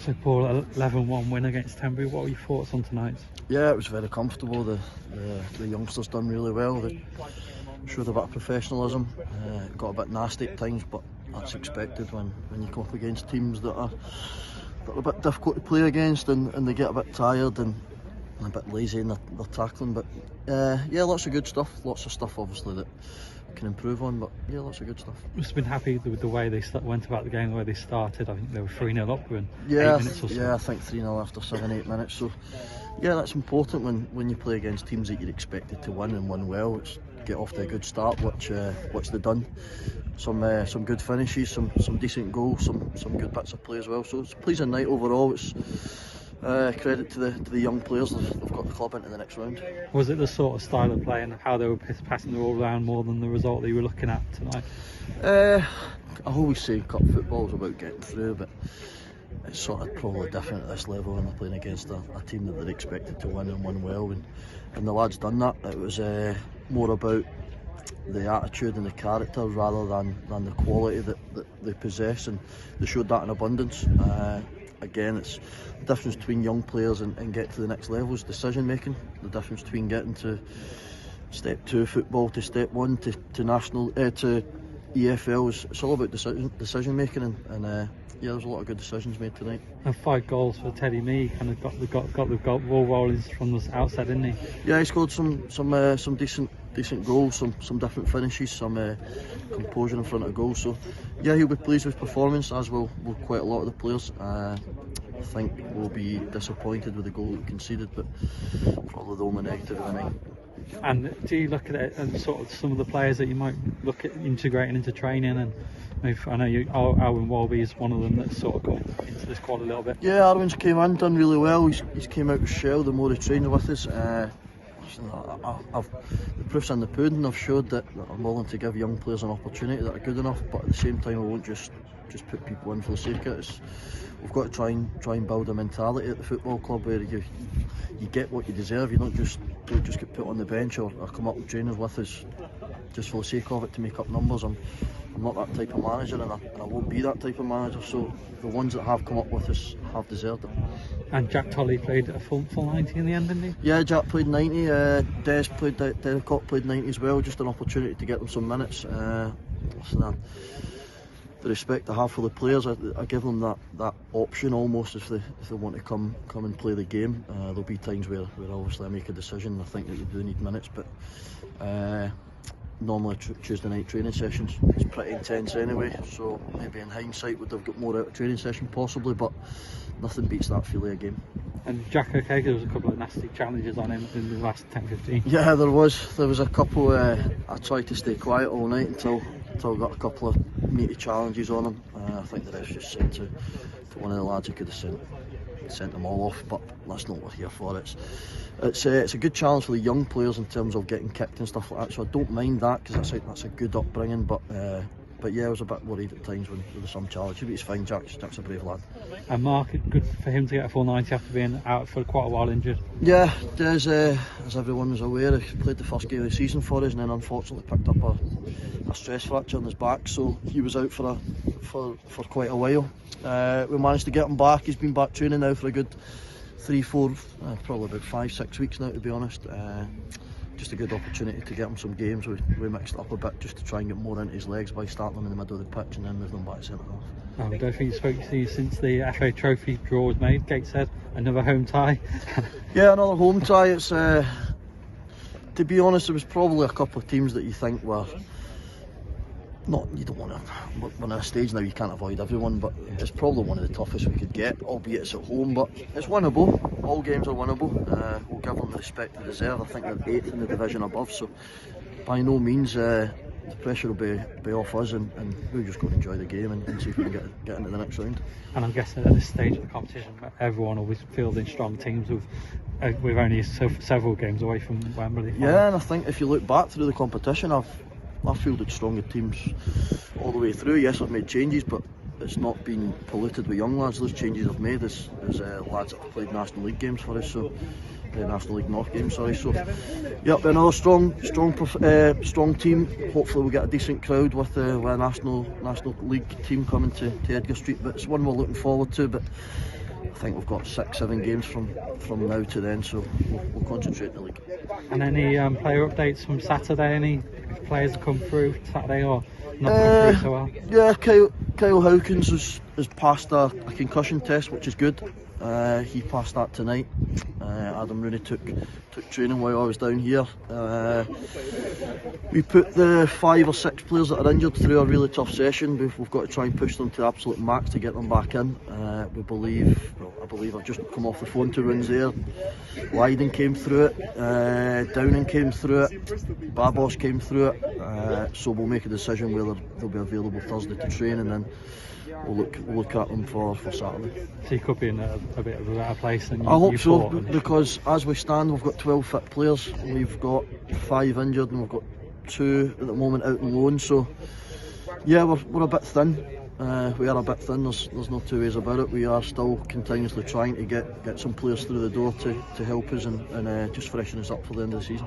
So Paul, 11-1 win against Tenbury. What were your thoughts on tonight? Yeah, it was very comfortable. The youngsters done really well. They showed a bit of professionalism. Got a bit nasty at times, but that's expected when you come up against teams that are a bit difficult to play against, and they get a bit tired and a bit lazy in their tackling. But yeah, lots of good stuff. Lots of stuff obviously that can improve on, but yeah, lots of good stuff. Must have been happy with the way they went about the game, the way they started. I think they were 3-0 up in 8 minutes or so. Yeah, I think 3-0 after 7-8 minutes. So yeah, that's important when you play against teams that you're expected to win and win well. It's get off to a good start, which they done. Some good finishes, some decent goals, some good bits of play as well. So it's a pleasing night overall. It's credit to the young players. They've got the club into the next round. Was it the sort of style of play and how they were passing the ball around more than the result that you were looking at tonight? I always say cup football is about getting through, but it's sort of probably different at this level when they're playing against a team that they're expected to win and win well. And the lads done that. It was more about the attitude and the character rather than the quality that they possess, and they showed that in abundance. Again, it's the difference between young players and getting to the next level is decision making. The difference between getting to step 2 football to step 1 to national to EFL is it's all about decision making, and yeah, there's a lot of good decisions made tonight. And 5 goals for Teddy Mee, kind of got the ball rolling from the outside, didn't he? Yeah, he scored some decent goals, some different finishes, some composure in front of goal. So yeah, he'll be pleased with his performance, as will quite a lot of the players. I think we'll be disappointed with the goal that we conceded, but probably the only negative of the night. And do you look at it and sort of some of the players that you might look at integrating into training? And maybe, I know Alwyn Walby is one of them that's sort of got into this squad a little bit. Yeah, Alwyn's came in, done really well. He's came out with shell the more he trained with us. The proof's in the pudding. I've showed that I'm willing to give young players an opportunity that are good enough, but at the same time I won't just put people in for the sake of it. We've got to try and build a mentality at the football club where you get what you deserve. You don't just get put on the bench or come up with trainers with us just for the sake of it to make up numbers. I'm not that type of manager, and I won't be that type of manager. So the ones that have come up with us have deserved it. And Jack Tolley played a full 90 in the end, didn't he? Yeah, Jack played 90. Derek played 90 as well. Just an opportunity to get them some minutes. Listen, the respect I have for the players, I give them that option almost if they want to come and play the game. There'll be times where obviously I make a decision. I think that you do need minutes, but normally Tuesday night training sessions, it's pretty intense anyway, so maybe in hindsight would have got more out of training session possibly, but nothing beats that feeling of game. And Jack O'Kegg, there was a couple of nasty challenges on him in the last 10-15. Yeah, there was a couple. I tried to stay quiet all night until I got a couple of meaty challenges on him. I think the ref just said to one of the lads he could have sent them all off, but that's not what we're here for. It's a good challenge for the young players in terms of getting kicked and stuff like that, so I don't mind that because that's a good upbringing, but yeah, I was a bit worried at times when there was some challenge, but he's fine. Jack's a brave lad. And Mark, good for him to get a full 90 after being out for quite a while injured. Yeah, as everyone was aware, he played the first game of the season for us and then unfortunately picked up a stress fracture in his back, so he was out for quite a while. We managed to get him back. He's been back training now for a good 3-4, probably about 5-6 weeks now, to be honest. Just a good opportunity to get him some games. We mixed it up a bit just to try and get more into his legs by starting him in the middle of the pitch and then move them back to centre half. I don't think he spoke to you since the FA Trophy draw was made. Gate said another home tie. Yeah, another home tie. It's to be honest, there was probably a couple of teams that you think were not. You don't want to. When at a stage now, you can't avoid everyone, but it's probably one of the toughest we could get, albeit it's at home. But it's winnable. All games are winnable. We'll give them the respect they deserve. I think they're 8th in the division above, so by no means the pressure will be off us, and we're just going to enjoy the game and see if we can get into the next round. And I'm guessing at this stage of the competition, everyone always fielding strong teams with only several games away from Wembley. Yeah, and I think if you look back through the competition, I've fielded stronger teams all the way through. Yes, I've made changes, but it's not been polluted with young lads. Those changes I've made is lads that have played National League games for us, so National League North games, sorry. So, yep, another strong team. Hopefully we'll get a decent crowd with a National League team coming to Edgar Street. But it's one we're looking forward to. But I think we've got 6-7 games from now to then, so we'll concentrate in the league. And any player updates from Saturday? Any players have come through Saturday or not come through so well? Yeah, Kyle Hawkins has passed a concussion test, which is good. He passed that tonight. Adam Rooney took training while I was down here. We put the 5 or 6 players that are injured through a really tough session. We've got to try and push them to the absolute max to get them back in. I believe I've just come off the phone to runs there. Lydon came through it, Downing came through it, Babos came through it. So we'll make a decision whether they'll be available Thursday to train, and then we'll look at them for Saturday. So you could be in a bit of a better place than you I hope you so, thought. because as we stand, we've got 12 fit players. We've got 5 injured, and we've got 2 at the moment out on loan. So yeah, we're a bit thin. We are a bit thin. There's no two ways about it. We are still continuously trying to get some players through the door to help us and just freshen us up for the end of the season.